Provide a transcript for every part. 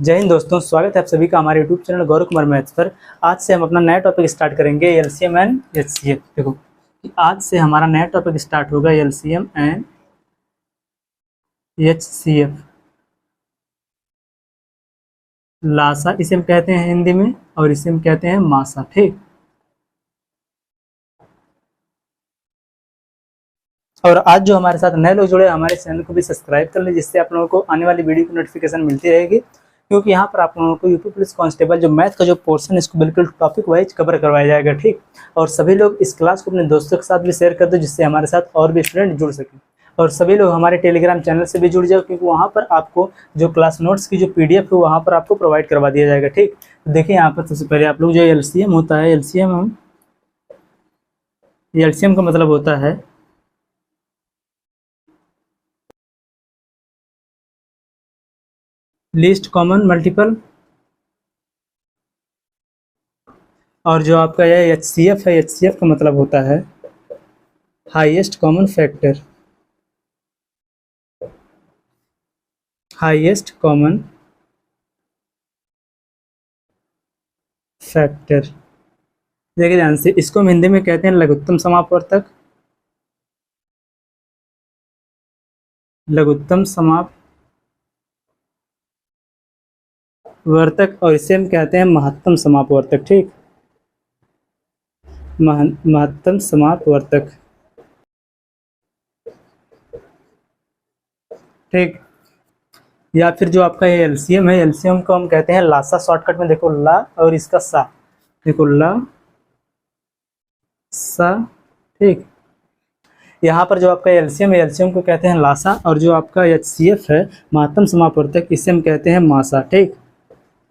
जय हिंद दोस्तों, स्वागत है आप सभी का हमारे YouTube channel Gaurav Kumar maths पर। आज से हम अपना नया टॉपिक स्टार्ट करेंगे एलसीएम एंड एचसीएफ। देखो आज से हमारा नया टॉपिक स्टार्ट होगा एलसीएम एंड एचसीएफ। लासा इसे हम कहते हैं हिंदी में और इसे हम कहते हैं मासा। ठीक, और आज जो हमारे साथ नए लोग जुड़े हमारे चैनल को भी सब्सक्राइब कर लें, जिससे आप लोगों को आने वाली वीडियो की नोटिफिकेशन मिलती रहेगी। क्योंकि यहाँ पर आप लोगों को यूपी पुलिस कांस्टेबल जो मैथ का जो पोर्शन है इसको बिल्कुल टॉपिक वाइज कवर करवाया जाएगा। ठीक, और सभी लोग इस क्लास को अपने दोस्तों के साथ भी शेयर कर दो, जिससे हमारे साथ और भी स्टूडेंट जुड़ सकें। और सभी लोग हमारे टेलीग्राम चैनल से भी जुड़ जाओ, क्योंकि वहाँ पर आपको जो क्लास नोट्स की जो PDF है वहाँ पर आपको प्रोवाइड करवा दिया जाएगा। ठीक, तो देखिए यहाँ पर सबसे पहले आप लोग जो एलसीएम होता है, एलसीएम का मतलब होता है लीस्ट कॉमन मल्टीपल, और जो आपका यह एचसीएफ है, एचसीएफ का मतलब होता है highest common factor. Highest common factor, देखिए ध्यान से, इसको हम हिंदी में कहते हैं लघुत्तम समापवर्तक। लघुत्तम समापवर्तक, और इसे हम कहते हैं महत्तम समापवर्तक। ठीक, महत्तम समापवर्तक। ठीक, या फिर जो आपका ये एलसीएम है, एलसीएम को हम कहते हैं लासा। शॉर्टकट में देखो ला और इसका सा, देखो ला सा। ठीक, यहाँ पर जो आपका एलसीएम है, एलसीएम को कहते हैं लासा, और जो आपका एचसीएफ है महत्तम समापवर्तक, इसे हम कहते हैं मासा। ठीक,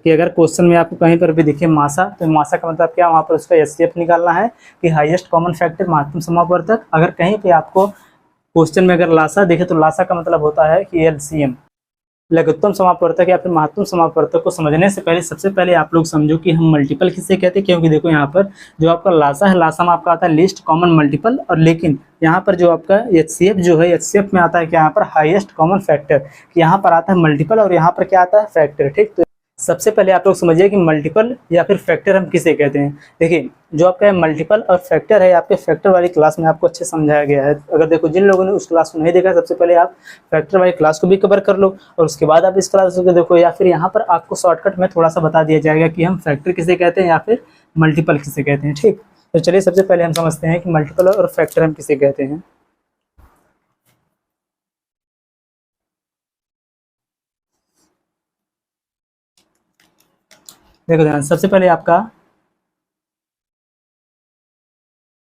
कि अगर क्वेश्चन में आपको कहीं पर भी दिखे मासा, तो मासा का मतलब क्या, वहाँ पर उसका एचसीएफ निकालना है कि हाईएस्ट कॉमन फैक्टर महत्तम समापवर्तक। अगर कहीं पे आपको क्वेश्चन में अगर लासा दिखे, तो लासा का मतलब होता है कि एलसीएम, लघुत्तम समापवर्तक या फिर महत्तम समापवर्तक को समझने से पहले सबसे पहले आप लोग समझो कि हम मल्टीपल किसे कहते हैं। क्योंकि देखो यहाँ पर जो आपका लासा है, लासा में आपका आता है लीस्ट कॉमन मल्टीपल, और लेकिन यहाँ पर जो आपका एचसीएफ जो है, एचसीएफ में आता है कि यहाँ पर हाईएस्ट कॉमन फैक्टर, यहाँ पर आता है मल्टीपल और यहाँ पर क्या आता है फैक्टर। ठीक, तो सबसे पहले आप लोग समझिए कि मल्टीपल या फिर फैक्टर हम किसे कहते हैं। देखिए जो आपका मल्टीपल और फैक्टर है, आपके फैक्टर वाली क्लास में आपको अच्छे समझाया गया है। अगर देखो जिन लोगों ने उस क्लास को नहीं देखा, सबसे पहले आप फैक्टर वाली क्लास को भी कवर कर लो और उसके बाद आप इस क्लास को देखो, या फिर यहाँ पर आपको शॉर्टकट में थोड़ा सा बता दिया जाएगा कि हम फैक्टर किसे कहते हैं या फिर मल्टीपल किसे कहते हैं। ठीक, तो चलिए सबसे पहले हम समझते हैं कि मल्टीपल और फैक्टर हम किसे कहते हैं। देखो ध्यान, सबसे पहले आपका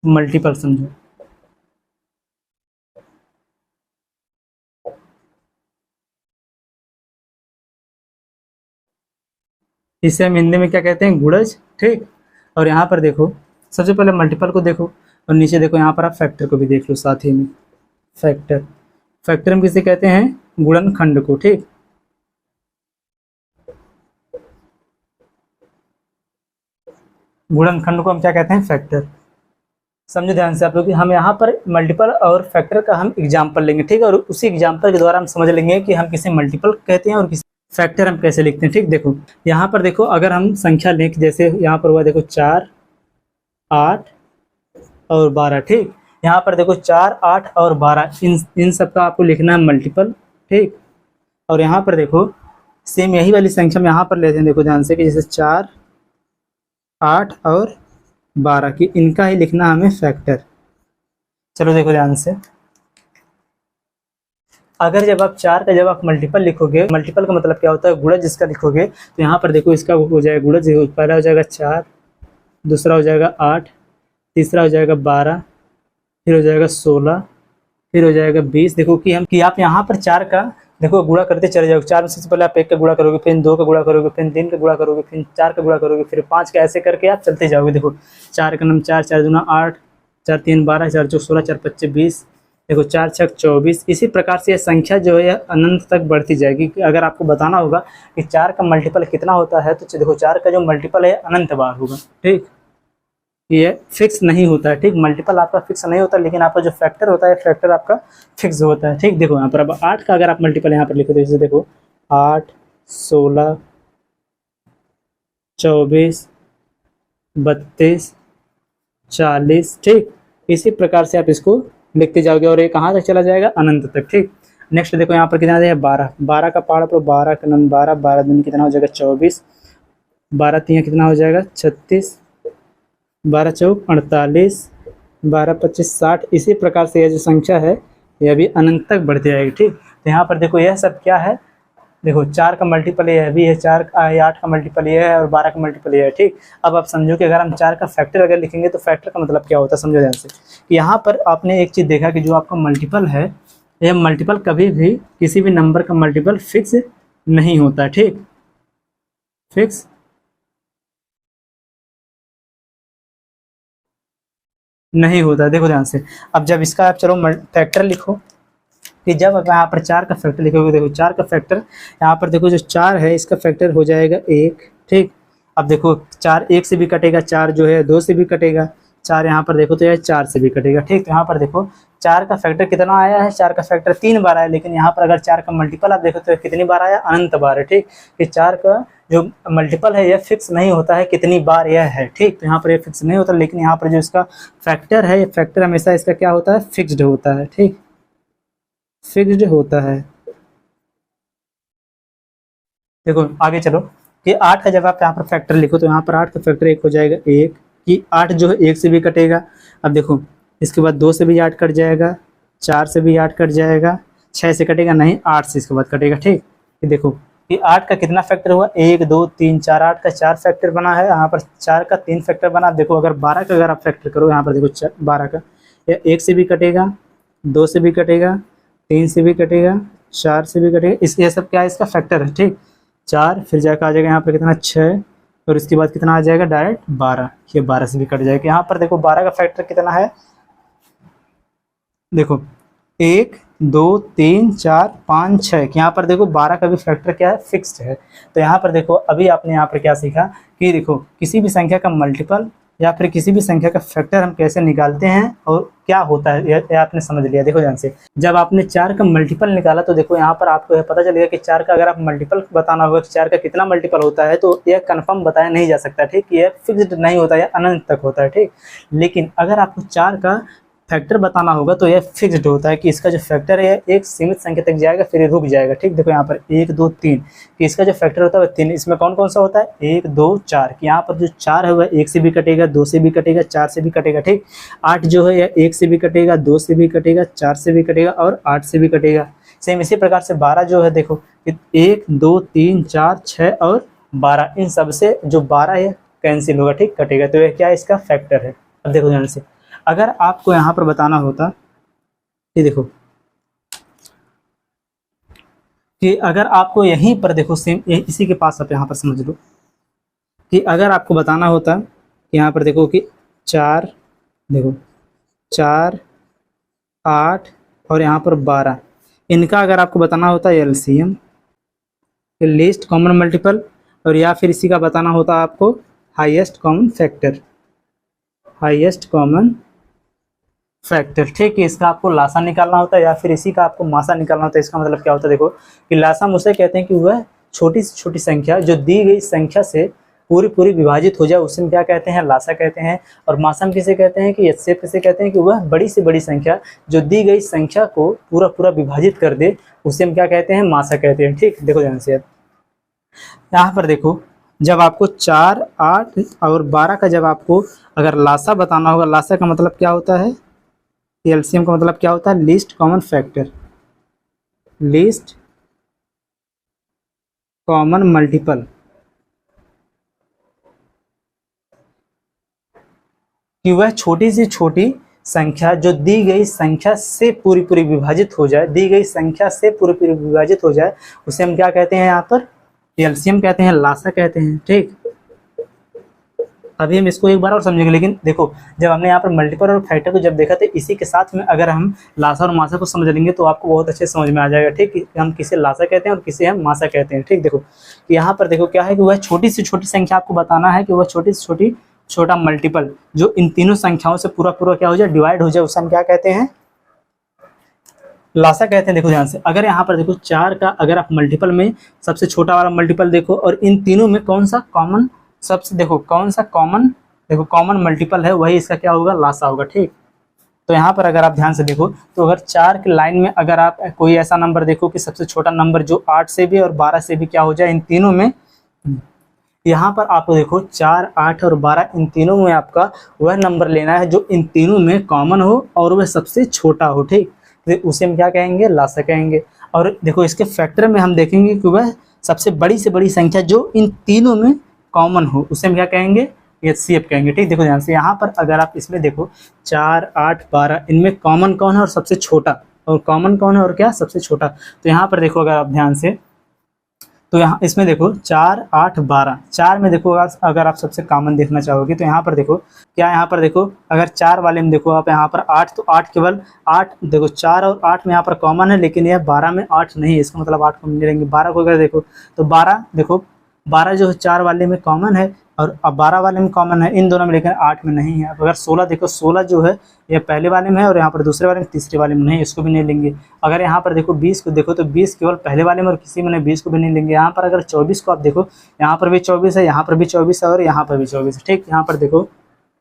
मल्टीपल समझो। इसे हम हिंदी में क्या कहते हैं, गुणज। ठीक, और यहाँ पर देखो सबसे पहले मल्टीपल को देखो, और नीचे देखो यहाँ पर आप फैक्टर को भी देख लो साथ ही में। फैक्टर, फैक्टर हम किसे कहते हैं, गुणनखंड को। ठीक, गुणनखंड को हम क्या कहते हैं, फैक्टर। समझो ध्यान से आप लोग कि हम यहाँ पर मल्टीपल और फैक्टर का हम एग्जाम्पल लेंगे। ठीक है, और उसी एग्जाम्पल के द्वारा हम समझ लेंगे कि हम किसे मल्टीपल कहते हैं और किसे फैक्टर हम कैसे लिखते हैं। ठीक, देखो यहाँ पर देखो, अगर हम संख्या लें, जैसे यहाँ पर हुआ देखो 4, 8 और 12। ठीक, यहाँ पर देखो 4, 8 और 12, इन सब का आपको लिखना है मल्टीपल। ठीक, और यहाँ पर देखो सेम यही वाली संख्या में यहाँ पर लेते हैं, देखो ध्यान से, कि जैसे 4, 8 और 12 की, इनका ही लिखना हमें फैक्टर। चलो देखो ध्यान से, अगर जब आप 4 का जब आप मल्टीपल लिखोगे, मल्टीपल का मतलब क्या होता है, गुणज जिसका लिखोगे, तो यहाँ पर देखो इसका हो जाएगा गुणज, पहला हो जाएगा 4, दूसरा हो जाएगा 8, तीसरा हो जाएगा 12, फिर हो जाएगा 16, फिर हो जाएगा 20। देखो कि आप यहाँ पर 4 का देखो गुणा करते चले जाओगे। 4 में सबसे पहले आप 1 का गुणा करोगे, फिर 2 का गुणा करोगे, फिर 3 का गुणा करोगे, फिर 4 का गुणा करोगे, फिर 5 का, ऐसे करके आप चलते जाओगे। देखो 4 का नाम 4, 4 दूना 8, 4 3 12, 4 4 16, 4 5 20, देखो 4 6 24। इसी प्रकार से यह संख्या जो है अनंत तक बढ़ती जाएगी। अगर आपको बताना होगा कि 4 का मल्टीपल कितना होता है, तो देखो 4 का जो मल्टीपल है अनंत बार होगा। ठीक, ये फिक्स नहीं होता है। ठीक, मल्टीपल आपका फिक्स नहीं होता, लेकिन आपका जो फैक्टर होता है, फैक्टर आपका फिक्स होता है। ठीक, देखो यहाँ पर अब 8 का अगर आप मल्टीपल यहाँ पर लिखो, जैसे देखो 8, 16, 24, 32, 40, ठीक। इसी प्रकार से आप इसको लिखते जाओगे और ये कहाँ तक चला जाएगा, अनंत तक, ठीक। नेक्स्ट देखो यहाँ पर कितना आ जाएगा, 12, 12 का पहाड़ पर 12 का नंबर 12, 12 दूनी कितना हो जाएगा 24, 12 तीन कितना हो जाएगा 36, 12 चौक 48, 12 25 60। इसी प्रकार से यह जो संख्या है यह भी अनंत तक बढ़ती जाएगी, ठीक। तो यहाँ पर देखो यह सब क्या है, देखो 4 का मल्टीपल यह भी है, 8 का मल्टीपल यह है और 12 का मल्टीपल यह है, ठीक। अब आप समझो कि अगर हम 4 का फैक्टर अगर लिखेंगे तो फैक्टर का मतलब क्या होता है, समझो ध्यान से। यहाँ पर आपने एक चीज़ देखा कि जो आपका मल्टीपल है, यह मल्टीपल कभी भी किसी भी नंबर का मल्टीपल फिक्स नहीं होता है, ठीक, फिक्स नहीं होता। देखो ध्यान से, अब जब इसका आप चलो फैक्टर लिखो, कि जब आप यहाँ पर 4 का फैक्टर लिखोगे, देखो 4 का फैक्टर यहाँ पर देखो जो 4 है इसका फैक्टर हो जाएगा 1, ठीक। अब देखो 4 1 से भी कटेगा, 4 जो है 2 से भी कटेगा, 4 यहाँ पर देखो तो यह 4 से भी कटेगा, ठीक। तो यहाँ पर देखो 4 का फैक्टर कितना आया है, 4 का फैक्टर 3 बार आया, लेकिन यहाँ पर अगर 4 का मल्टीपल आप देखो तो कितनी बार आया, अनंत बार है, ठीक। कि 4 का जो मल्टीपल है यह फिक्स नहीं होता है कितनी बार यह है, ठीक। तो यहाँ पर यह फिक्स नहीं होता, लेकिन यहाँ पर जो इसका फैक्टर है, ये फैक्टर हमेशा इसका क्या होता है, फिक्स्ड होता है, ठीक, फिक्स्ड होता है। देखो आगे चलो कि 8 का जब आप यहाँ पर फैक्टर लिखो तो यहाँ पर 8 का फैक्टर 1 हो जाएगा 1, कि 8 जो है 1 से भी कटेगा। अब देखो इसके बाद 2 से भी 8 कट जाएगा, 4 से भी 8 कट जाएगा, 6 से कटेगा नहीं, 8 से इसके बाद कटेगा, ठीक। कि देखो कि 8 का कितना फैक्टर हुआ, 1 2 3 4, 8 का 4 फैक्टर बना है, यहाँ पर 4 का 3 फैक्टर बना। देखो अगर 12 का अगर आप फैक्टर करो, यहाँ पर देखो 12 का, यह 1 से भी कटेगा, 2 से भी कटेगा, 3 से भी कटेगा, 4 से भी कटेगा, इस ये सब क्या है, इसका फैक्टर है, ठीक। 4 फिर जाकर आ जाएगा यहाँ पर कितना 6, और इसके बाद कितना आ जाएगा डायरेक्ट 12, ये 12 से भी कट जाएगा। यहाँ पर देखो 12 का फैक्टर कितना है, देखो 1 2 3 4 5 6, यहाँ पर देखो 12 का भी फैक्टर क्या है, फिक्स्ड है। तो यहाँ पर देखो अभी आपने यहाँ पर क्या सीखा कि देखो किसी भी संख्या का मल्टीपल या फिर किसी भी संख्या का फैक्टर हम कैसे निकालते हैं और क्या होता है, ये आपने समझ लिया। देखो ध्यान से, जब आपने 4 का मल्टीपल निकाला तो देखो यहाँ पर आपको यह पता चलेगा कि 4 का अगर आप मल्टीपल बताना होगा कि 4 का कितना मल्टीपल होता है, तो यह कंफर्म बताया नहीं जा सकता, ठीक। यह फिक्स्ड नहीं होता है, अनंत तक होता है, ठीक। लेकिन अगर आपको 4 का फैक्टर बताना होगा तो यह फिक्स्ड होता है कि इसका जो फैक्टर है एक सीमित संख्या तक जाएगा फिर ये रुक जाएगा, ठीक। देखो यहाँ पर 1 2 3 कि इसका जो फैक्टर होता है वह 3, इसमें कौन कौन सा होता है, 1 2 4, कि यहाँ पर जो 4 है वह 1 से भी कटेगा, 2 से भी कटेगा, 4 से भी कटेगा, ठीक। 8 जो है यह 1 से भी कटेगा, 2 से भी कटेगा, 4 से भी कटेगा और 8 से भी कटेगा। सेम इसी प्रकार से 12 जो है देखो 1 2 3 4 6 और 12, इन सब से जो 12 है कैंसिल होगा, ठीक, कटेगा। तो यह क्या है, इसका फैक्टर है। अब देखो ध्यान से, अगर आपको यहाँ पर बताना होता कि देखो कि अगर आपको यहीं पर देखो सेम इसी के पास आप यहाँ पर समझ लो कि अगर आपको बताना होता कि यहाँ पर देखो कि 4, देखो 4 8 और यहाँ पर 12, इनका अगर आपको बताना होता एलसीएम, लीस्ट कॉमन मल्टीपल, और या फिर इसी का बताना होता आपको highest common factor, highest common factor, ठीक है। इसका आपको लासा निकालना होता है या फिर इसी का आपको मासा निकालना होता है। इसका मतलब क्या होता है, देखो कि लासा मुझसे कहते हैं कि वह छोटी से छोटी संख्या जो दी गई संख्या से पूरी पूरी विभाजित हो जाए उसे हम क्या कहते हैं, लासा कहते हैं। और मासा किसे कहते हैं कि एचसीएफ किसे कहते हैं कि वह बड़ी से बड़ी संख्या जो दी गई संख्या को पूरा पूरा विभाजित कर दे उसे हम क्या कहते हैं, मासा कहते हैं, ठीक। देखो ध्यान से यहाँ पर देखो, जब आपको 4 8 और 12 का जब आपको अगर लासा बताना होगा, लासा का मतलब क्या होता है, एलसीएम का मतलब क्या होता है, least common factor, least common multiple, कि वह छोटी से छोटी संख्या जो दी गई संख्या से पूरी पूरी विभाजित हो जाए, दी गई संख्या से पूरी पूरी विभाजित हो जाए उसे हम क्या कहते हैं, यहाँ पर एलसीएम कहते हैं, लासा कहते हैं, ठीक। अभी हम इसको एक बार और समझेंगे, लेकिन देखो जब हमने यहाँ पर मल्टीपल और फैक्टर को जब देखा तो इसी के साथ में अगर हम लासा और मासा को समझ लेंगे तो आपको बहुत अच्छे समझ में आ जाएगा, ठीक। कि हम किसे लासा कहते हैं और किसे हम मासा कहते हैं, ठीक। देखो कि यहाँ पर देखो क्या है कि वह छोटी से छोटी संख्या आपको बताना है कि वह छोटी से छोटी छोटा मल्टीपल जो इन तीनों संख्याओं से पूरा पूरा क्या हो जाए, डिवाइड हो जाए, उसे हम क्या कहते हैं, लासा कहते हैं। देखो ध्यान से, अगर यहाँ पर देखो 4 का अगर आप मल्टीपल में सबसे छोटा वाला मल्टीपल देखो और इन तीनों में कौन सा कॉमन सबसे देखो कौन सा कॉमन, देखो कॉमन मल्टीपल है वही इसका क्या होगा, लासा होगा। ठीक, तो यहाँ पर अगर आप ध्यान से देखो तो अगर 4 की लाइन में अगर आप कोई ऐसा नंबर देखो कि सबसे छोटा नंबर जो 8 से भी और 12 से भी क्या हो जाए, इन तीनों में, यहाँ पर आपको देखो 4, 8 और 12 इन तीनों में आपका वह नंबर लेना है जो इन तीनों में कॉमन हो और वह सबसे छोटा हो। ठीक, तो उसे हम क्या कहेंगे, लासा कहेंगे। और देखो इसके फैक्टर में हम देखेंगे कि वह सबसे बड़ी से बड़ी संख्या जो इन तीनों में कॉमन हो उसे हम क्या कहेंगे, एचसीएफ कहेंगे। ठीक, देखो ध्यान से यहाँ पर अगर आप इसमें देखो 4, 8, 12 इनमें कॉमन कौन है और सबसे छोटा, और कॉमन कौन है और क्या, सबसे छोटा। तो यहाँ पर देखो अगर आप ध्यान से, तो यहाँ इसमें देखो 4, 8, 12, 4 में देखो अगर आप सबसे कॉमन देखना चाहोगे तो यहाँ पर देखो क्या, यहाँ पर देखो अगर 4 वाले में देखो आप यहाँ पर 8, तो 8 केवल 8 देखो 4 और 8 में यहाँ पर कॉमन है, लेकिन यह 12 में 8 नहीं है, इसका मतलब 8 को मिलेंगे। 12 को अगर देखो तो 12 देखो 12 जो है 4 वाले में कॉमन है और अब 12 वाले में कॉमन है इन दोनों में, लेकिन 8 में नहीं है। अब अगर 16 देखो, 16 जो है ये पहले वाले में है और यहाँ पर दूसरे वाले में, तीसरे वाले में नहीं, इसको भी नहीं लेंगे। अगर यहाँ पर देखो 20 को देखो तो 20 केवल पहले वाले में और किसी में नहीं, 20 को भी नहीं लेंगे। यहाँ पर अगर 24 को आप देखो, यहाँ पर भी 24 है, यहाँ पर भी 24 है और यहाँ पर भी 24 है। ठीक, यहाँ पर देखो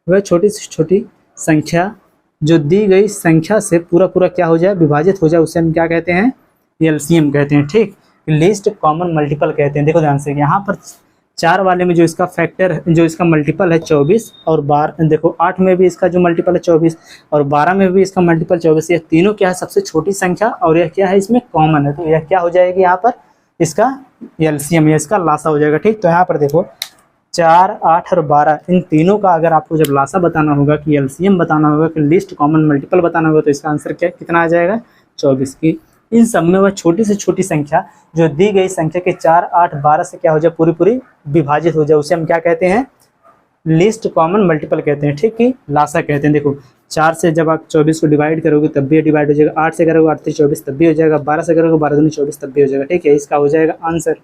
वह छोटी से छोटी संख्या जो दी गई संख्या से पूरा पूरा क्या हो जाए, विभाजित हो जाए, उसे हम क्या कहते हैं, एलसीएम कहते हैं। ठीक, लीस्ट कॉमन मल्टीपल कहते हैं। देखो ध्यान से यहाँ पर 4 वाले में जो इसका फैक्टर जो इसका मल्टीपल है 24 और 12, देखो 8 में भी इसका जो मल्टीपल है 24 और 12 में भी इसका मल्टीपल 24, यह तीनों क्या है, सबसे छोटी संख्या और यह क्या है, इसमें कॉमन है। तो यह क्या हो जाएगी यहाँ पर, इसका एलसीएम या इसका लासा हो जाएगा। ठीक, तो यहाँ पर देखो 4, 8 और 12 इन तीनों का अगर आपको जब लासा बताना होगा कि एलसीएम बताना होगा कि लिस्ट कॉमन मल्टीपल बताना होगा तो इसका आंसर क्या कितना आ जाएगा, 24 की। इन सब में वह छोटी से छोटी संख्या जो दी गई संख्या के 4, 8, 12 से क्या हो जाए, पूरी पूरी विभाजित हो जाए, उसे हम क्या कहते हैं, लिस्ट कॉमन मल्टीपल कहते हैं। ठीक, कि लासा कहते हैं। देखो 4 से जब आप 24 को डिवाइड करोगे तब भी डिवाइड हो जाएगा, 8 से करोगे 8 से 24 तब भी हो जाएगा, 12 से करोगे 12 दूनी 24 तब भी हो जाएगा। ठीक है, इसका हो जाएगा आंसर।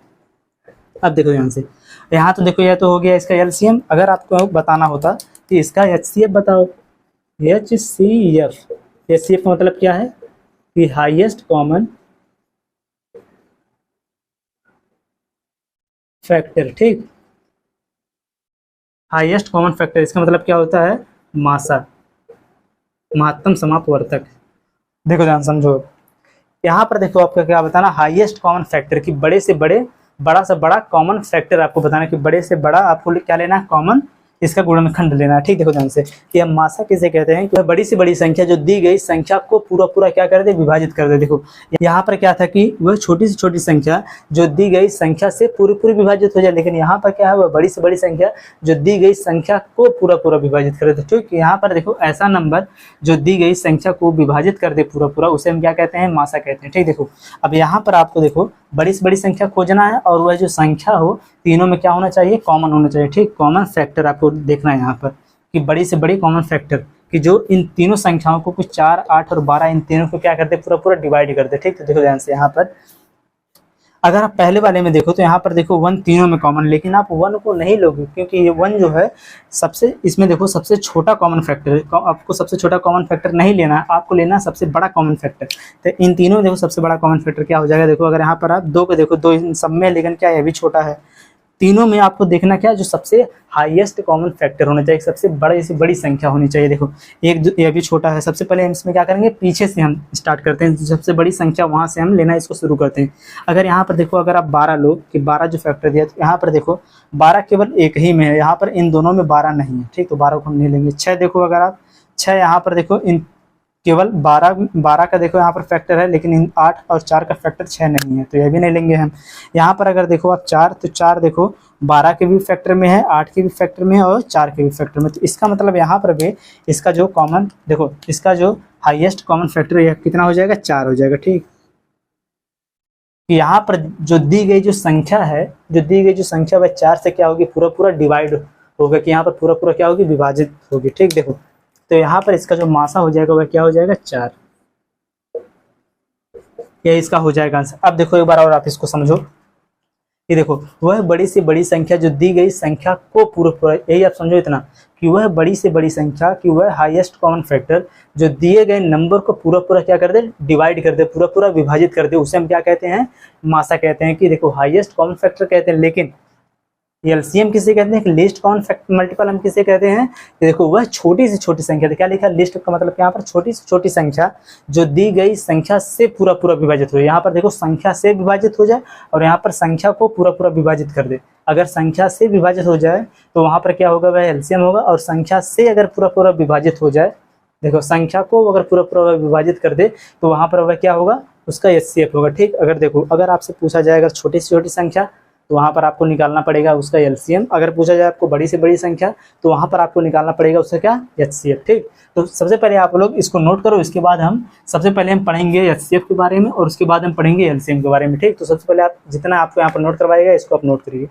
अब देखो ध्यान से यहाँ तो देखो यह तो हो गया इसका एलसीएम। अगर आपको बताना होता तो इसका एचसीएफ बताओ। एचसीएफ, एचसीएफ का मतलब क्या है कि हाईएस्ट कॉमन फैक्टर। ठीक, हाईएस्ट कॉमन फैक्टर इसका मतलब क्या होता है, मासा, महत्तम समापवर्तक। देखो ध्यान समझो, यहाँ पर देखो आपका क्या बताना, हाईएस्ट कॉमन फैक्टर की बड़े से बड़े, बड़ा से बड़ा कॉमन फैक्टर आपको बताना कि बड़े से बड़ा आपको क्या लेना है, कॉमन इसका गुणनखंड लेना है। ठीक, देखो ध्यान से कि हम मासा किसे कहते हैं कि वह बड़ी से बड़ी संख्या जो दी गई संख्या को पूरा पूरा क्या कर दे, विभाजित कर दे। देखो यहाँ पर क्या था कि वह छोटी से छोटी संख्या जो दी गई संख्या से पूरी पूरी विभाजित हो जाए, लेकिन यहाँ पर क्या है, वह बड़ी से बड़ी संख्या जो दी गई संख्या को पूरा पूरा विभाजित कर दे। ठीक, यहाँ पर देखो ऐसा नंबर जो दी गई संख्या को विभाजित कर दे पूरा पूरा, उसे हम क्या कहते हैं, मासा कहते हैं। ठीक, देखो अब यहाँ पर आपको देखो बड़ी से बड़ी संख्या खोजना है और वह जो संख्या हो तीनों में क्या होना चाहिए, कॉमन होना चाहिए। ठीक, कॉमन फैक्टर आपको देखना है यहाँ पर कि बड़ी से बड़ी कॉमन फैक्टर कि जो इन तीनों संख्याओं को कुछ 4, 8 और 12 इन तीनों को क्या करते पूरा पूरा डिवाइड करते। ठीक, तो देखो ध्यान से यहाँ पर अगर आप पहले वाले में देखो तो यहाँ पर देखो 1 तीनों में कॉमन, लेकिन आप 1 को नहीं लोगे क्योंकि ये 1 जो है सबसे, इसमें देखो सबसे छोटा कॉमन फैक्टर है। आपको सबसे छोटा कॉमन फैक्टर नहीं लेना है, आपको लेना है सबसे बड़ा कॉमन फैक्टर। तो इन तीनों में देखो सबसे बड़ा कॉमन फैक्टर क्या हो जाएगा, देखो अगर यहाँ पर आप 2 को देखो, 2 इन सब में, लेकिन क्या यह भी छोटा है। तीनों में आपको देखना क्या है, जो सबसे हाईएस्ट कॉमन फैक्टर होना चाहिए, सबसे बड़ी से बड़ी संख्या होनी चाहिए। देखो ये भी छोटा है, सबसे पहले हम इसमें क्या करेंगे, पीछे से हम स्टार्ट करते हैं, सबसे बड़ी संख्या वहां से हम लेना इसको शुरू करते हैं। अगर यहाँ पर देखो अगर आप 12 लो कि 12 जो फैक्टर दिया, तो यहाँ पर देखो 12 केवल एक ही में है, यहाँ पर इन दोनों में 12 नहीं है। ठीक, तो 12 को हम नहीं लेंगे। 6 देखो अगर आप 6 यहाँ पर देखो इन केवल 12 का देखो यहाँ पर फैक्टर है, लेकिन इन 8 और 4 का फैक्टर 6 नहीं है, तो यह भी नहीं लेंगे हम। यहाँ पर अगर देखो आप 4, तो 4 देखो 12 के भी फैक्टर में है, 8 के भी फैक्टर में है और 4 के भी फैक्टर में, तो इसका मतलब यहाँ पर भी इसका जो कॉमन देखो, इसका जो हाईएस्ट कॉमन फैक्टर है कितना हो जाएगा, 4 हो जाएगा। ठीक, यहाँ पर जो दी गई जो संख्या है, जो दी गई जो संख्या वह 4 से क्या होगी, पूरा पूरा डिवाइड होगा, कि यहाँ पर पूरा पूरा क्या होगी, विभाजित होगी। ठीक, देखो तो यहाँ पर इसका जो मासा हो जाएगा वह क्या हो जाएगा, 4, ये इसका हो जाएगा आंसर। अब देखो एक बार और आप इसको समझो, ये देखो वह बड़ी से बड़ी संख्या जो दी गई संख्या को पूरा पूरा, यही आप समझो इतना कि वह बड़ी से बड़ी संख्या कि वह हाईएस्ट कॉमन फैक्टर जो दिए गए नंबर को पूरा पूरा क्या कर दे, डिवाइड कर दे, पूरा पूरा विभाजित कर दे, उसे हम क्या कहते हैं, मासा कहते हैं। कि देखो हाईएस्ट कॉमन फैक्टर कहते हैं, लेकिन एलसीएम किसे कहते हैं कि लिस्ट कॉमन मल्टीपल हम किसे कहते हैं कि देखो वह छोटी से छोटी संख्या, क्या लिखा लिस्ट का मतलब यहाँ पर छोटी से छोटी संख्या जो दी गई संख्या से पूरा पूरा विभाजित हो जाए। यहाँ पर देखो संख्या से विभाजित हो जाए और यहाँ पर संख्या को पूरा पूरा विभाजित कर दे। अगर संख्या से विभाजित हो जाए तो वहाँ पर क्या होगा, वह एलसीएम होगा। और संख्या से अगर पूरा पूरा विभाजित हो जाए, देखो संख्या को अगर पूरा पूरा विभाजित कर दे तो वहाँ पर वह क्या होगा, उसका एचसीएफ होगा। ठीक, अगर देखो अगर आपसे पूछा जाए अगर छोटी से छोटी संख्या तो वहाँ पर आपको निकालना पड़ेगा उसका एलसीएम। अगर पूछा जाए आपको बड़ी से बड़ी संख्या तो वहाँ पर आपको निकालना पड़ेगा उसका क्या, एचसीएफ। ठीक, तो सबसे पहले आप लोग इसको नोट करो। इसके बाद हम सबसे पहले हम पढ़ेंगे एचसीएफ के बारे में और उसके बाद हम पढ़ेंगे एलसीएम के बारे में। ठीक, तो सबसे पहले आप जितना आपको यहाँ पर नोट करवाएगा इसको आप नोट करिए।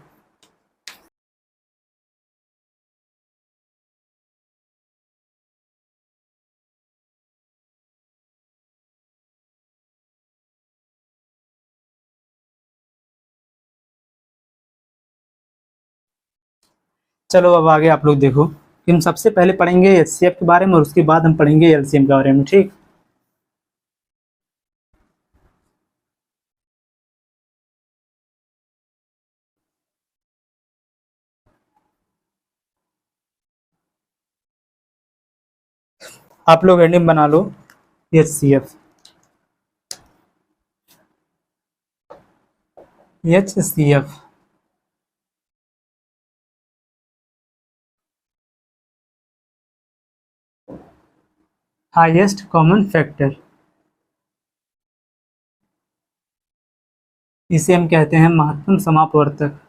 चलो अब आगे आप लोग देखो कि हम सबसे पहले पढ़ेंगे एचसीएफ के बारे में और उसके बाद हम पढ़ेंगे एलसीएम के बारे में। ठीक, आप लोग हेडिंग बना लो HCF. HCF highest common factor, इसे हम कहते हैं महत्तम समापवर्तक।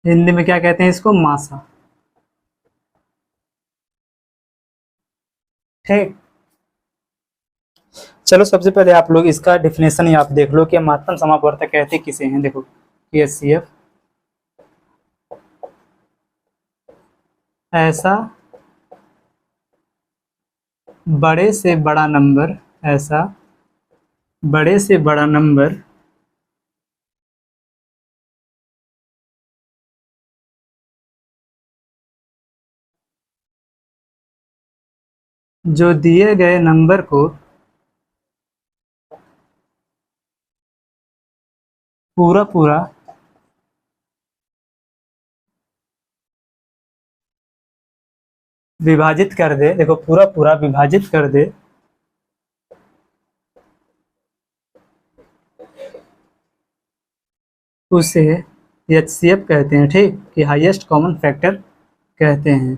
हिंदी में क्या कहते हैं इसको, मासा। ठीक, चलो सबसे पहले आप लोग इसका डिफिनेशन ही आप देख लो कि महत्तम समापवर्तक कहते किसे हैं। देखो एचसीएफ ऐसा बड़े से बड़ा नंबर, ऐसा बड़े से बड़ा नंबर जो दिए गए नंबर को पूरा पूरा विभाजित कर दे। देखो पूरा पूरा विभाजित कर दे, उसे एचसीएफ कहते हैं। ठीक, कि हाईएस्ट कॉमन फैक्टर कहते हैं।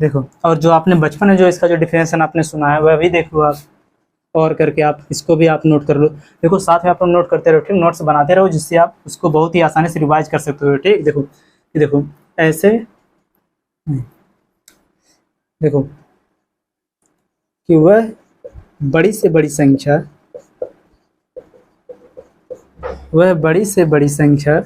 देखो और जो आपने बचपन में जो इसका जो डिफिनेशन आपने सुना है वह भी देख लो आप, और करके आप इसको भी आप नोट कर लो। देखो साथ में आप लोग नोट करते रहो। ठीक, नोट्स बनाते रहो जिससे आप उसको बहुत ही आसानी से रिवाइज कर सकते हो। ठीक, देखो देखो ऐसे देखो कि वह बड़ी से बड़ी संख्या, वह बड़ी से बड़ी संख्या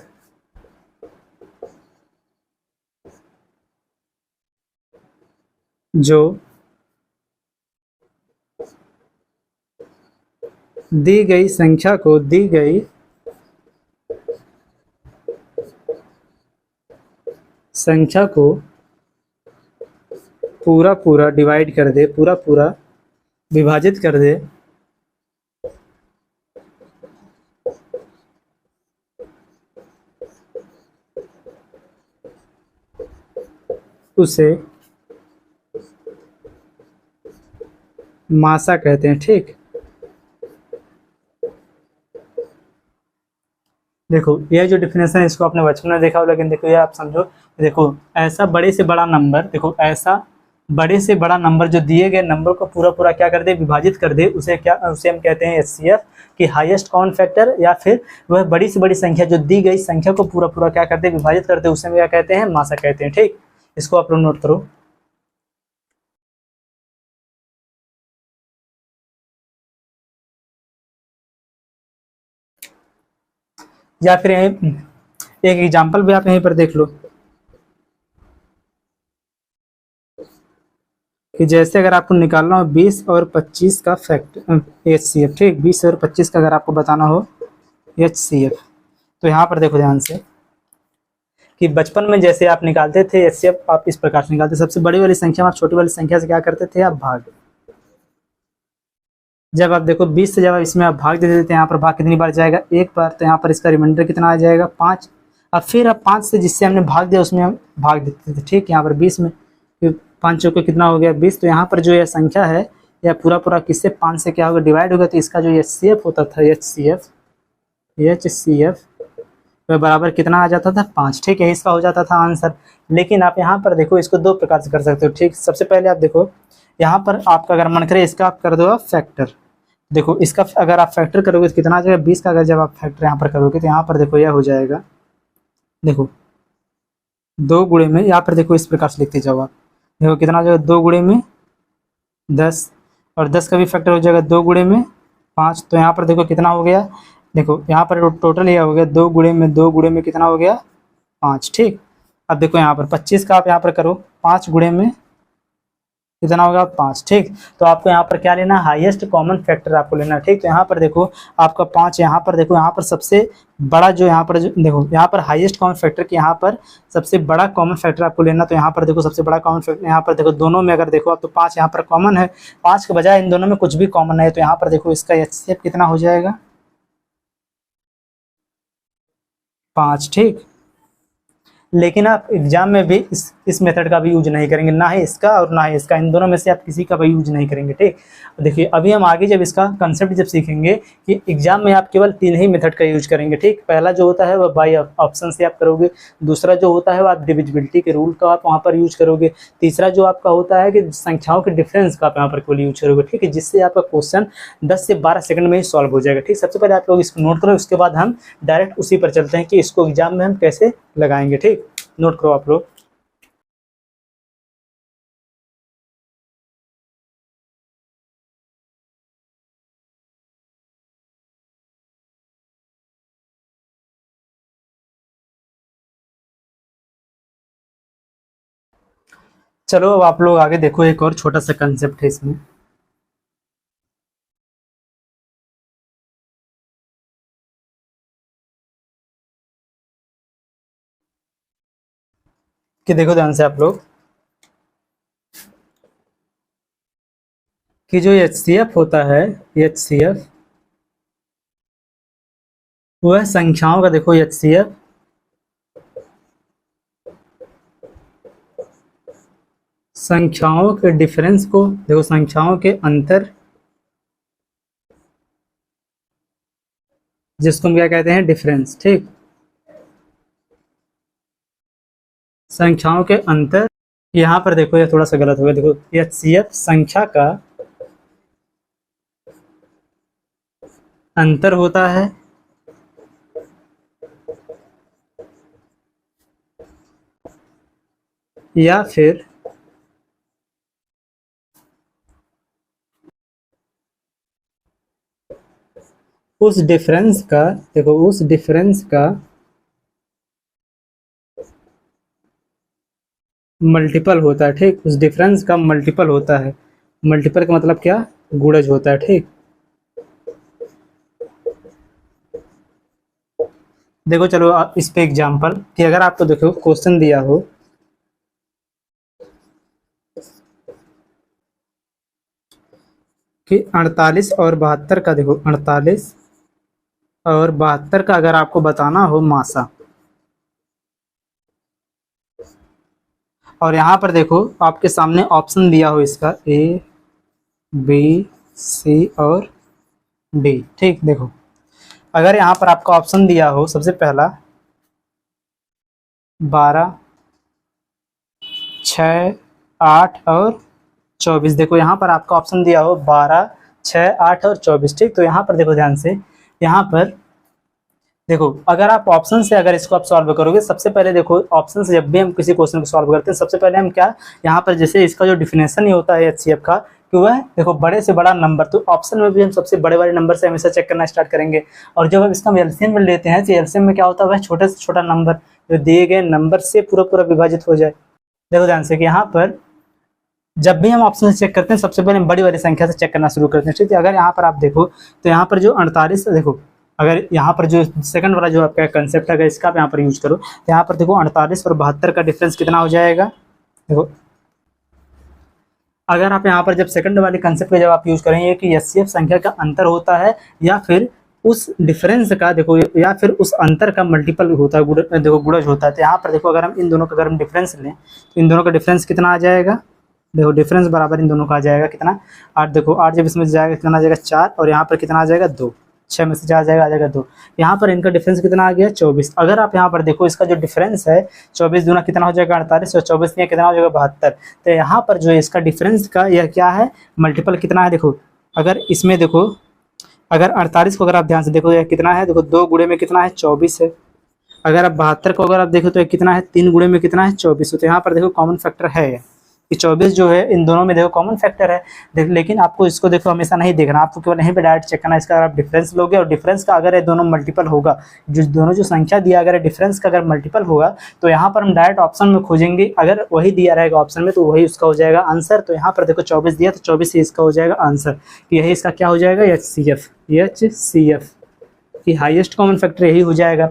जो दी गई संख्या को, दी गई संख्या को पूरा पूरा डिवाइड कर दे, पूरा पूरा विभाजित कर दे, उसे मासा कहते हैं। ठीक, देखो ये जो डिफिनेशन है इसको आपने बचपन में देखा हो, लेकिन देखो ये आप समझो। देखो ऐसा बड़े से बड़ा नंबर, देखो ऐसा बड़े से बड़ा नंबर जो दिए गए नंबर को पूरा पूरा क्या कर दे, विभाजित कर दे, उसे क्या, उसे हम कहते हैं एचसीएफ कि हाईएस्ट कॉमन फैक्टर। या फिर वह बड़ी से बड़ी संख्या जो दी गई संख्या को पूरा पूरा क्या कर दे, विभाजित कर दे, उसे हम क्या कहते हैं, मासा कहते हैं। ठीक, इसको आप लोग नोट करो। या फिर एक एग्जाम्पल भी आप यहीं पर देख लो कि जैसे अगर आपको निकालना हो 20 और 25 का फैक्टर एचसीएफ। ठीक, 20 और 25 का अगर आपको बताना हो एचसीएफ, तो यहाँ पर देखो ध्यान से कि बचपन में जैसे आप निकालते थे एचसीएफ आप इस प्रकार से निकालते, सबसे बड़ी वाली संख्या में आप छोटी वाली संख्या से क्या करते थे, आप भाग। जब आप देखो 20 से जब आप इसमें आप भाग दे देते हैं, यहाँ पर भाग कितनी बार जाएगा, एक बार, तो यहाँ पर इसका रिमाइंडर कितना आ जाएगा, 5। अब फिर अब 5 से जिससे हमने भाग दिया उसमें हम भाग देते थे, ठीक। यहाँ पर 20 में 5 चौके कितना हो गया 20, तो यहाँ पर जो यह संख्या है यह पूरा पूरा किससे 5 से क्या होगा डिवाइड होगा, तो इसका जो एचसीएफ होता था एचसीएफ वह बराबर कितना आ जाता था 5, ठीक है। इसका हो जाता था आंसर। लेकिन आप यहाँ पर देखो इसको दो प्रकार से कर सकते हो, ठीक। सबसे पहले आप देखो यहाँ पर आपका अगर मन करे इसका आप कर दो आप फैक्टर, देखो इसका अगर आप फैक्टर करोगे तो कितना आ जाएगा 20 का, अगर जब आप फैक्टर यहाँ पर करोगे तो यहाँ पर देखो यह हो जाएगा, देखो 2 गुणे में, यहाँ पर देखो इस प्रकार से लिखते जाओ आप, देखो कितना हो जाएगा 2 गुणे में 10, और 10 का भी फैक्टर हो जाएगा 2 गुणे में 5, तो यहाँ पर देखो कितना हो गया, देखो यहाँ पर टोटल यह हो गया 2 गुणे में 2 गुणे में कितना हो गया 5, ठीक। अब देखो यहाँ पर 25 का आप यहाँ पर करो 5 गुणे में कितना होगा 5, ठीक। तो आपको यहाँ पर क्या लेना, हाईएस्ट कॉमन फैक्टर आपको लेना, ठीक। तो यहाँ पर देखो आपका 5, यहाँ पर देखो यहाँ पर सबसे बड़ा जो यहाँ पर जो देखो यहाँ पर हाईएस्ट कॉमन फैक्टर की यहाँ पर सबसे बड़ा कॉमन फैक्टर आपको लेना, तो यहाँ पर देखो सबसे बड़ा कॉमन फैक्टर यहाँ पर देखो दोनों में अगर देखो आप तो 5 यहाँ पर कॉमन है, 5 के बजाय इन दोनों में कुछ भी कॉमन है, तो यहाँ पर देखो इसका एचसीएफ कितना हो जाएगा 5, ठीक। लेकिन आप एग्जाम में भी इस मेथड का भी यूज नहीं करेंगे, ना ही इसका और ना ही इसका, इन दोनों में से आप किसी का भी यूज नहीं करेंगे, ठीक। देखिए अभी हम आगे जब इसका कंसेप्ट जब सीखेंगे कि एग्जाम में आप केवल 3 ही मेथड का यूज करेंगे, ठीक। पहला जो होता है वह बाय ऑप्शन से आप करोगे, दूसरा जो होता है वो आप डिविजिबिलिटी के रूल का आप वहाँ पर यूज करोगे, तीसरा जो आपका होता है कि संख्याओं के डिफरेंस का आप यहाँ पर केवल यूज करोगे, ठीक है, जिससे आपका क्वेश्चन 10 से 12 सेकंड में ही सॉल्व हो जाएगा, ठीक। सबसे पहले आप लोग इसको नोट करो, उसके बाद हम डायरेक्ट उसी पर चलते हैं कि इसको एग्जाम में हम कैसे लगाएंगे, ठीक। नोट करो आप लोग। चलो अब आप लोग आगे देखो, एक और छोटा सा कंसेप्ट है इसमें, कि देखो ध्यान से आप लोग कि जो एचसीएफ होता है, एचसीएफ वह संख्याओं का, देखो एचसीएफ संख्याओं के डिफरेंस को, देखो संख्याओं के अंतर, जिसको हम क्या कहते हैं डिफरेंस, ठीक। संख्याओं के अंतर, यहाँ पर देखो ये थोड़ा सा गलत हो गया, देखो एचसीएफ संख्या का अंतर होता है या फिर उस डिफरेंस का, देखो उस डिफरेंस का मल्टीपल होता है, ठीक। उस डिफरेंस का मल्टीपल होता है, मल्टीपल का मतलब क्या, गुणज होता है, ठीक। देखो चलो आप इस पे एग्जांपल कि अगर आपको देखो क्वेश्चन दिया हो कि 48 और 72 का, देखो 48 और 72 का अगर आपको बताना हो मासा, और यहाँ पर देखो आपके सामने ऑप्शन दिया हो इसका ए बी सी और डी, ठीक। देखो अगर यहाँ पर आपका ऑप्शन दिया हो सबसे पहला 12, 6, 8 और 24, देखो यहाँ पर आपका ऑप्शन दिया हो 12, 6, 8 और 24, ठीक। तो यहाँ पर देखो ध्यान से, यहाँ पर देखो अगर आप ऑप्शन से अगर इसको आप सॉल्व करोगे, सबसे पहले देखो ऑप्शन से जब भी हम किसी क्वेश्चन को सॉल्व करते हैं सबसे पहले हम क्या, यहाँ पर जैसे इसका जो डिफिनेशन ही होता है एचसीएफ का कि वह देखो बड़े से बड़ा नंबर, तो ऑप्शन में भी हम सबसे बड़े वाले नंबर से हमेशा चेक करना स्टार्ट करेंगे, और जब हम इसका एलसीएम में लेते हैं तो एलसीएम में क्या होता है, वह छोटे से छोटा नंबर जो दिए गए नंबर से पूरा पूरा विभाजित हो जाए। देखो ध्यान से कि यहाँ पर जब भी हम ऑप्शन से चेक करते हैं सबसे पहले हम बड़ी वाली संख्या से चेक करना शुरू करते हैं, ठीक है। अगर यहाँ पर आप देखो तो यहाँ पर जो 48, देखो अगर यहाँ पर जो सेकंड वाला जो आपका कंसेप्ट है, अगर इसका आप यहाँ पर यूज करो तो यहाँ पर देखो 48 और 72 का डिफरेंस कितना हो जाएगा। देखो अगर आप यहाँ पर जब सेकंड वाले कंसेप्ट पे जब आप यूज करेंगे कि एचसीएफ संख्या का अंतर होता है या फिर उस डिफरेंस का, देखो या फिर उस अंतर का मल्टीपल होता है, देखो गुणज होता है। तो यहाँ पर देखो अगर हम इन दोनों का अगर हम डिफरेंस लें तो इन दोनों का डिफरेंस कितना आ जाएगा। देखो डिफरेंस बराबर इन दोनों का आ जाएगा कितना 8। देखो 8 जब इसमें जाएगा कितना आ जाएगा 4, और यहाँ पर कितना आ जाएगा 2। 6 में से 4 आ जाएगा 2। यहाँ पर इनका डिफरेंस कितना आ गया 24। अगर आप यहाँ पर देखो इसका जो डिफरेंस है 24 दूना कितना हो जाएगा 48, और 24 में कितना हो जाएगा 72। तो यहाँ पर जो इसका डिफरेंस का यह क्या है मल्टीपल कितना है। देखो अगर इसमें देखो अगर 48 को अगर आप ध्यान से देखो यह कितना है, देखो 2 गुणे में कितना है 24 है। अगर आप 72 को अगर आप देखो तो कितना है 3 गुणे में कितना है 24। तो यहाँ पर देखो कॉमन फैक्टर है कि 24 जो है इन दोनों में देखो कॉमन फैक्टर है। लेकिन आपको इसको देखो हमेशा नहीं देखना, आपको केवल यहीं पे डायरेक्ट चेक करना। इसका अगर आप डिफरेंस लोगे और डिफरेंस का अगर ये दोनों मल्टीपल होगा, जो दोनों जो संख्या दिया अगर डिफरेंस का अगर मल्टीपल होगा तो यहाँ पर हम डायरेक्ट ऑप्शन में खोजेंगे। अगर वही दिया रहेगा ऑप्शन में तो वही उसका हो जाएगा आंसर। तो यहाँ पर देखो 24 दिया तो 24 ही इसका हो जाएगा आंसर। यही इसका क्या हो जाएगा HCF की हाईएस्ट कॉमन फैक्टर यही हो जाएगा।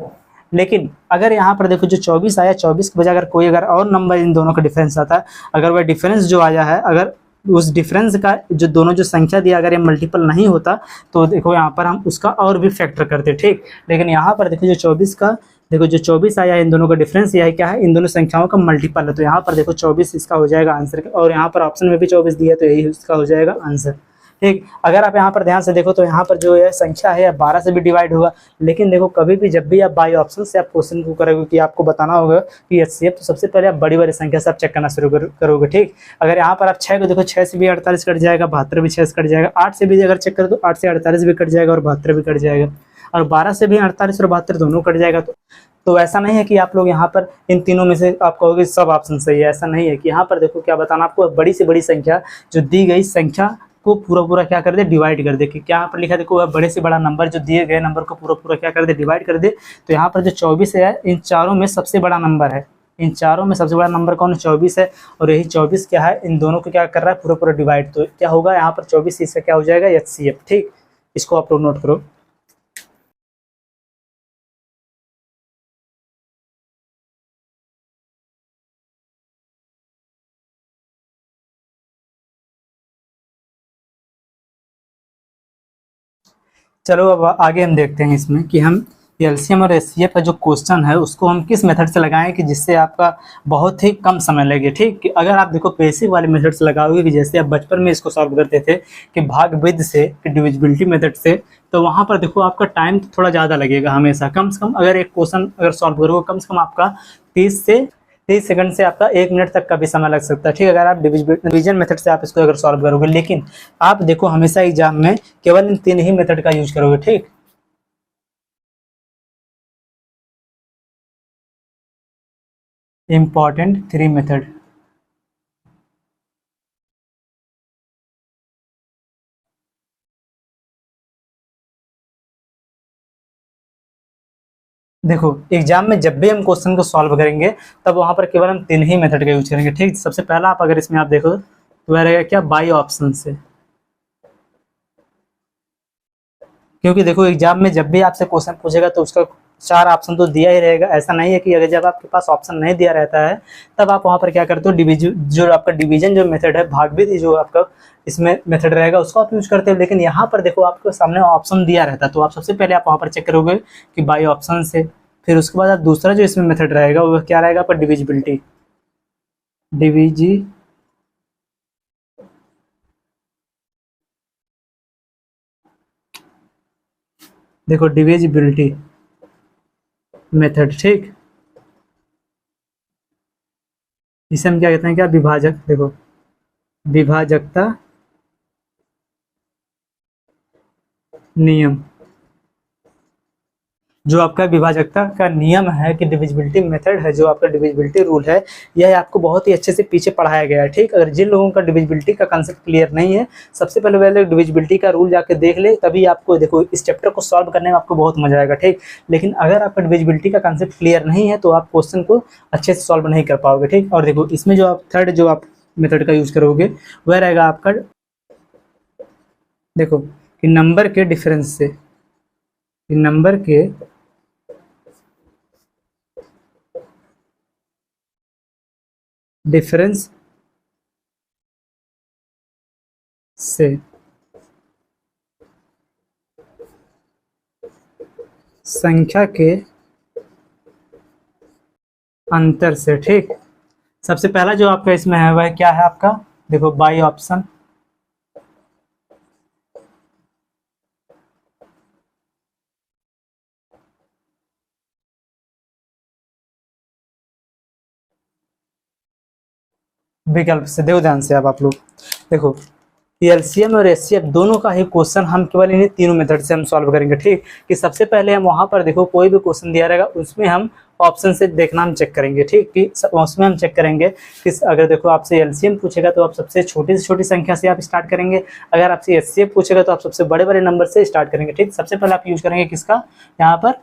लेकिन अगर यहाँ पर देखो जो 24 आया, 24 के बजाय अगर कोई अगर और नंबर इन दोनों का डिफरेंस आता है, अगर वह डिफरेंस जो आया है अगर उस डिफरेंस का जो दोनों जो संख्या दिया अगर ये मल्टीपल नहीं होता तो देखो यहाँ पर हम उसका और भी फैक्टर करते, ठीक। लेकिन यहाँ पर देखो जो 24 का देखो जो 24 आया इन दोनों का डिफरेंस यह क्या है, इन दोनों संख्याओं का मल्टीपल है। तो यहाँ पर देखो 24 इसका हो जाएगा आंसर, और यहाँ पर ऑप्शन में भी 24 दिया तो यही इसका हो जाएगा आंसर, ठीक। अगर आप यहाँ पर ध्यान से देखो तो यहाँ पर जो है संख्या है 12 से भी डिवाइड होगा। लेकिन देखो कभी भी जब भी आप बाई ऑप्शन से आप क्वेश्चन को करोगे कि आपको बताना होगा कि HCF, तो सबसे पहले आप बड़ी बड़ी संख्या से आप चेक करना शुरू करोगे, ठीक। अगर यहाँ पर आप 6 को देखो 6 से भी 48 कट जाएगा, 72 भी 6 से कट जाएगा, 8 से भी अगर चेक करो तो 8 से 48 भी कट जाएगा और 72 भी कट जाएगा, और 12 से भी 48 और 72 दोनों कट जाएगा। तो ऐसा नहीं है कि आप लोग यहाँ पर इन तीनों में से आप कहोगे सब ऑप्शन सही है, ऐसा नहीं है। कि यहाँ पर देखो क्या बताना आपको, बड़ी से बड़ी संख्या जो दी गई संख्या को पूरा क्या कर दे डिवाइड कर दे। कि क्या यहाँ पर लिखा देखो बड़े से बड़ा नंबर जो दिए गए नंबर को पूरा क्या कर दे डिवाइड कर दे। तो यहाँ पर जो 24 है इन चारों में सबसे बड़ा नंबर है, इन चारों में सबसे बड़ा नंबर कौन है 24 है, और यही 24 क्या है इन दोनों को क्या कर रहा है पूरा डिवाइड। तो क्या होगा यहाँ पर 24 इसका क्या हो जाएगा HCF, ठीक। इसको आप लोग नोट करो। चलो अब आगे हम देखते हैं इसमें कि हम एलसीएम और एचसीएफ का जो क्वेश्चन है उसको हम किस मेथड से लगाएं कि जिससे आपका बहुत ही कम समय लगे, ठीक। कि अगर आप देखो बेसिक वाले मेथड से लगाओगे कि जैसे आप बचपन में इसको सॉल्व करते थे कि भाग विधि से, कि डिविजिबिलिटी मेथड से, तो वहाँ पर देखो आपका टाइम तो थोड़ा ज़्यादा लगेगा हमेशा। कम से कम अगर एक क्वेश्चन अगर सॉल्व करोगे कम से कम आपका 30 सेकंड से आपका 1 मिनट तक का भी समय लग सकता है, ठीक। अगर आप डिवीजन मेथड से आप इसको अगर सॉल्व करोगे, लेकिन आप देखो हमेशा एग्जाम में केवल इन 3 ही मेथड का यूज करोगे, ठीक। इम्पॉर्टेंट 3 मेथड, देखो एग्जाम में जब भी हम क्वेश्चन को सॉल्व करेंगे तब वहां पर केवल हम 3 ही मेथड का यूज करेंगे, ठीक। सबसे पहला आप अगर इसमें आप देखो तो वह रहेगा क्या बाई ऑप्शन से, क्योंकि देखो एग्जाम में जब भी आपसे क्वेश्चन पूछेगा तो उसका 4 ऑप्शन तो दिया ही रहेगा। ऐसा नहीं है कि अगर जब आपके पास ऑप्शन नहीं दिया रहता है तब आप वहां पर क्या करते हो जो आपका डिवीजन जो मेथड है भागविधि जो आपका इसमें मेथड रहेगा उसको आप यूज करते हो। लेकिन यहाँ पर देखो आपको सामने ऑप्शन दिया रहता है तो आप सबसे पहले आप वहाँ पर चेक करोगे कि बाई ऑप्शन से, फिर उसके बाद आप दूसरा जो इसमें मेथड रहेगा वो क्या रहेगा आपका डिविजिबिलिटी, देखो डिविजिबिलिटी मेथड, ठीक। इसे हम क्या कहते हैं क्या विभाजक, देखो विभाजकता नियम, जो आपका विभाजकता का नियम है कि डिविजिबिलिटी मेथड है जो आपका डिविजिबिलिटी रूल है, यह आपको बहुत ही अच्छे से पीछे पढ़ाया गया है, ठीक। अगर जिन लोगों का डिविजिबिलिटी का कंसेप्ट क्लियर नहीं है सबसे पहले डिविजिबिलिटी का रूल जाके देख ले, तभी आपको देखो इस चैप्टर को सॉल्व करने में आपको बहुत मजा आएगा, ठीक। लेकिन अगर आपका डिविजिबिलिटी का कंसेप्ट क्लियर नहीं है तो आप क्वेश्चन को अच्छे से सॉल्व नहीं कर पाओगे, ठीक। और देखो इसमें जो आप थर्ड जो आप मेथड का यूज करोगे वह रहेगा आपका देखो कि नंबर के डिफरेंस से, कि नंबर के डिफरेंस से संख्या के अंतर से। ठीक, सबसे पहला जो आपका इसमें है वह क्या है आपका, देखो बाई ऑप्शन। विकल्प से, देखो ध्यान से अब आप लोग देखो, एलसीएम और एचसीएफ दोनों का ही क्वेश्चन हम केवल इन्हीं तीनों मेथड से हम सॉल्व करेंगे। ठीक, कि सबसे पहले हम वहां पर देखो कोई भी क्वेश्चन दिया रहेगा उसमें हम ऑप्शन से देखना हम चेक करेंगे। ठीक, कि उसमें हम चेक करेंगे कि अगर देखो आपसे एलसीएम पूछेगा तो आप सबसे छोटी से छोटी संख्या से आप स्टार्ट करेंगे, अगर आपसे एचसीएफ पूछेगा तो आप सबसे बड़े बड़े नंबर से स्टार्ट करेंगे। ठीक, सबसे पहले आप यूज करेंगे किसका, यहाँ पर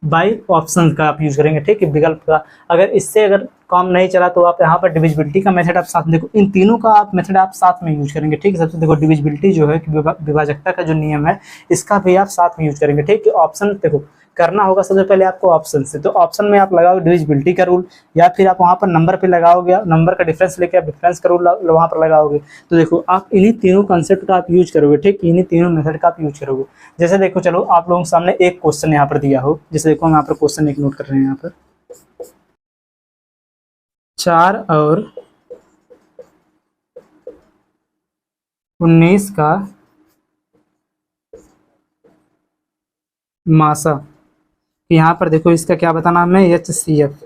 बाई ऑप्शन का आप यूज करेंगे। ठीक है, विकल्प का। अगर इससे अगर काम नहीं चला तो आप यहाँ पर डिविजिबिलिटी का मेथड आप साथ में, देखो इन तीनों का आप मेथड आप साथ में यूज करेंगे। ठीक है, सबसे देखो डिविजिबिलिटी जो है कि विभाजकता का जो नियम है इसका भी आप साथ में यूज करेंगे। ठीक है, ऑप्शन देखो करना होगा सबसे पहले आपको ऑप्शन से, तो ऑप्शन में आप लगाओगे डिविजिबिलिटी का रूल, या फिर आप वहां पर नंबर पे लगाओगे, नंबर का डिफरेंस लेके आप डिफरेंस का रूल वहां पर लगाओगे। तो देखो आप इन्हीं तीनों कंसेप्ट का आप यूज करोगे। ठीक, इन्हीं तीनों मेथड का आप यूज करोगे। जैसे देखो चलो आप लोगों के सामने एक क्वेश्चन यहाँ पर दिया हो, जैसे देखो हम यहाँ पर क्वेश्चन एक नोट कर रहे हैं, यहाँ पर 4 और 19 का मासा। यहाँ पर देखो इसका क्या बताना हमें, HCF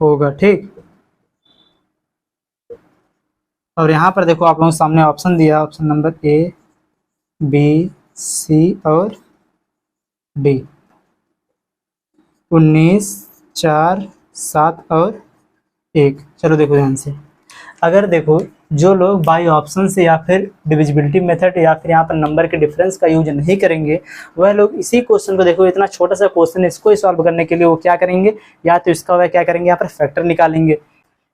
होगा। ठीक, और यहाँ पर देखो आप लोगों के सामने ऑप्शन दिया, option number A, B, C और D, 19, 4, 7 और 1। चलो देखो ध्यान से, अगर देखो जो लोग बाई ऑप्शन से या फिर डिविजिबिलिटी मेथड या फिर यहाँ पर नंबर के डिफरेंस का यूज नहीं करेंगे, वह लोग इसी क्वेश्चन को, देखो इतना छोटा सा क्वेश्चन, इसको ही सॉल्व करने के लिए वो क्या करेंगे, या तो इसका वह क्या करेंगे यहाँ पर फैक्टर निकालेंगे,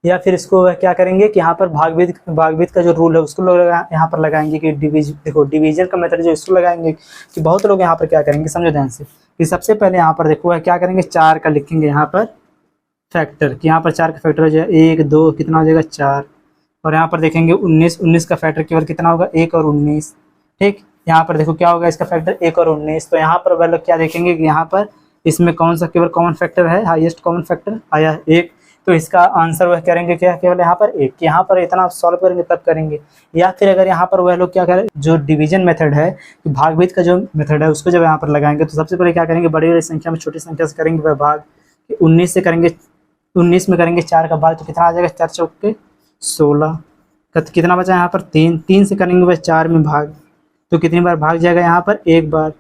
या फिर इसको वह क्या करेंगे कि यहाँ पर भागवित का जो रूल है उसको लोग यहाँ पर लगाएंगे कि देखो डिवीजन का मेथड जो इसको लगाएंगे। कि बहुत लोग यहाँ पर क्या करेंगे, समझो ध्यान से, कि सबसे पहले यहाँ पर देखो वह क्या करेंगे, 4 का लिखेंगे यहाँ पर फैक्टर, कि यहाँ पर 4 का फैक्टर हो जाएगा 1 2, कितना हो जाएगा 4, और यहाँ पर देखेंगे 19 का फैक्टर केवल कितना होगा, 1 और 19। ठीक, यहाँ पर देखो क्या होगा इसका फैक्टर 1 और 19, तो यहाँ पर वह लोग क्या देखेंगे कि यहाँ पर इसमें कौन सा केवल कॉमन फैक्टर है, हाईएस्ट कॉमन फैक्टर आया 1, तो इसका आंसर वह करेंगे क्या, केवल यहाँ पर 1। यहाँ पर इतना सॉल्व करेंगे तब करेंगे। या फिर अगर यहाँ पर वह लोग क्या करें, जो डिवीजन मेथड है, भागवित का जो मेथड है उसको जब यहाँ पर लगाएंगे तो सबसे पहले क्या करेंगे, बड़ी बड़ी संख्या में छोटी संख्या से करेंगे वह भाग। 19 से करेंगे, 19 में करेंगे 4 का भाग, तो कितना आ जाएगा, 4 चौके 16, कितना बचा यहाँ पर 3, 3 से करेंगे वह 4 में भाग, तो कितनी बार भाग जाएगा यहाँ पर, एक बार,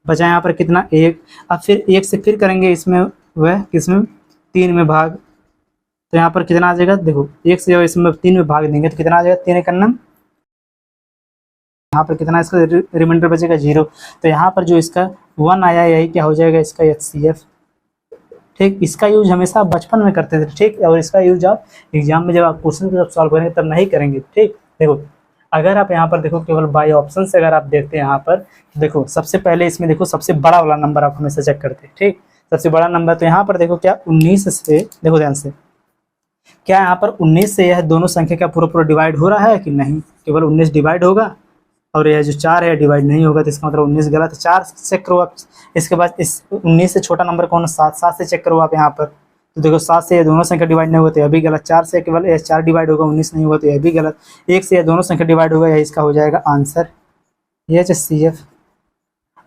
बचा यहाँ पर कितना 1। अब फिर 1 से फिर करेंगे इसमें वह किसमें, 3 में भाग, तो यहाँ पर कितना आ जाएगा, देखो 1 से जब इसमें 3 में भाग देंगे तो कितना आ जाएगा, 3 एक अन्नम, यहाँ पर कितना इसका रिमाइंडर बचेगा 0, तो यहाँ पर जो इसका 1 आया यही क्या हो जाएगा, इसका HCF। ठीक, इसका यूज हमेशा बचपन में करते थे। ठीक, और इसका यूज आप एग्जाम में जब आप क्वेश्चन को जब सॉल्व करेंगे तब नहीं करेंगे। ठीक, देखो अगर आप यहाँ पर देखो केवल बाई ऑप्शन से अगर आप देखते हैं यहाँ पर, देखो सबसे पहले इसमें देखो सबसे बड़ा वाला नंबर आप हमेशा चेक करते हैं। ठीक, सबसे बड़ा नंबर, तो यहाँ पर देखो क्या 19 से, देखो ध्यान से, क्या यहाँ पर 19 से यह दोनों संख्या का पूरा पूरा डिवाइड हो रहा है कि नहीं, केवल 19 डिवाइड होगा, और यह जो 4 है डिवाइड नहीं होगा, तो इसका मतलब 19 गलत है। 4 से चेक करो आप, इसके बाद इस 19 से छोटा नंबर कौन है, 7, 7 से चेक करो आप यहाँ पर, तो देखो 7 से ये दोनों संख्या डिवाइड नहीं होते, अभी गलत। 4 से केवल ये 4 डिवाइड होगा, 19 नहीं होगा, तो यह भी गलत। 1 से ये दोनों संख्या डिवाइड होगा, यह इसका हो जाएगा आंसर, ये HCF।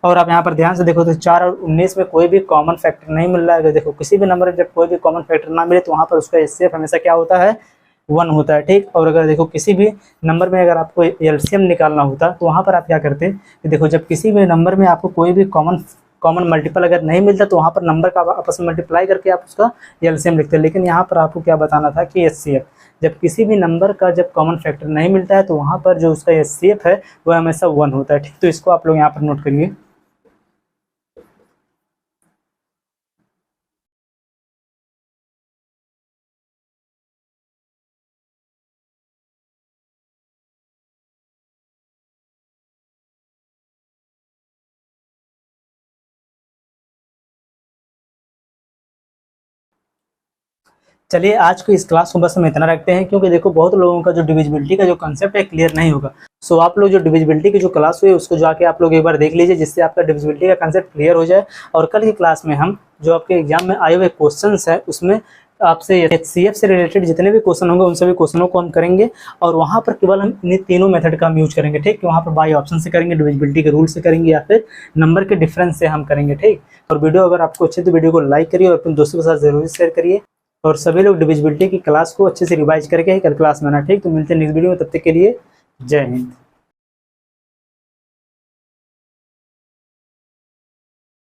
और आप यहाँ पर ध्यान से देखो तो 4 और 19 में कोई भी कॉमन फैक्टर नहीं मिल रहा है। देखो किसी भी नंबर में जब कोई भी कॉमन फैक्टर ना मिले तो वहाँ पर उसका HCF हमेशा क्या होता है, 1 होता है। ठीक, और अगर देखो किसी भी नंबर में अगर आपको एलसीएम निकालना होता तो वहाँ पर आप क्या करते, देखो जब किसी भी नंबर में आपको कोई भी कॉमन मल्टीपल अगर नहीं मिलता तो वहाँ पर नंबर का आपस में मल्टीप्लाई करके आप उसका एलसीएम लिखते हैं। लेकिन यहाँ पर आपको क्या बताना था कि HCF, जब किसी भी नंबर का जब कॉमन फैक्टर नहीं मिलता है तो वहाँ पर जो उसका HCF है वह हमेशा 1 होता है। ठीक, तो इसको आप लोग यहाँ पर नोट करिए। चलिए आज की इस क्लास को बस हम इतना रखते हैं, क्योंकि देखो बहुत लोगों का जो डिविजिबिलिटी का जो कंसेप्ट है क्लियर नहीं होगा। सो आप लोग जो डिविजिबिलिटी की जो क्लास हुई उसको जाके आप लोग एक बार देख लीजिए, जिससे आपका डिविजिबिलिटी का कंसेप्ट क्लियर हो जाए। और कल की क्लास में हम जो आपके एग्जाम में आए हुए क्वेश्चंस है उसमें आपसे HCF से रिलेटेड जितने भी क्वेश्चन होंगे उन सभी क्वेश्चनों को हम करेंगे, और वहाँ पर केवल हम इन तीनों मेथड का हम यूज करेंगे। ठीक, वहाँ पर बाई ऑप्शन से करेंगे, डिविजिबिलिटी के रूल से करेंगे, या फिर नंबर के डिफरेंस से हम करेंगे। ठीक, और वीडियो अगर आपको अच्छी तो वीडियो को लाइक करिए और अपने दोस्तों के साथ जरूर शेयर करिए, और सभी लोग डिविजिबिलिटी की क्लास को अच्छे से रिवाइज करके ही कल क्लास में आना। ठीक, तो मिलते हैं नेक्स्ट वीडियो में, तब तक के लिए जय हिंद।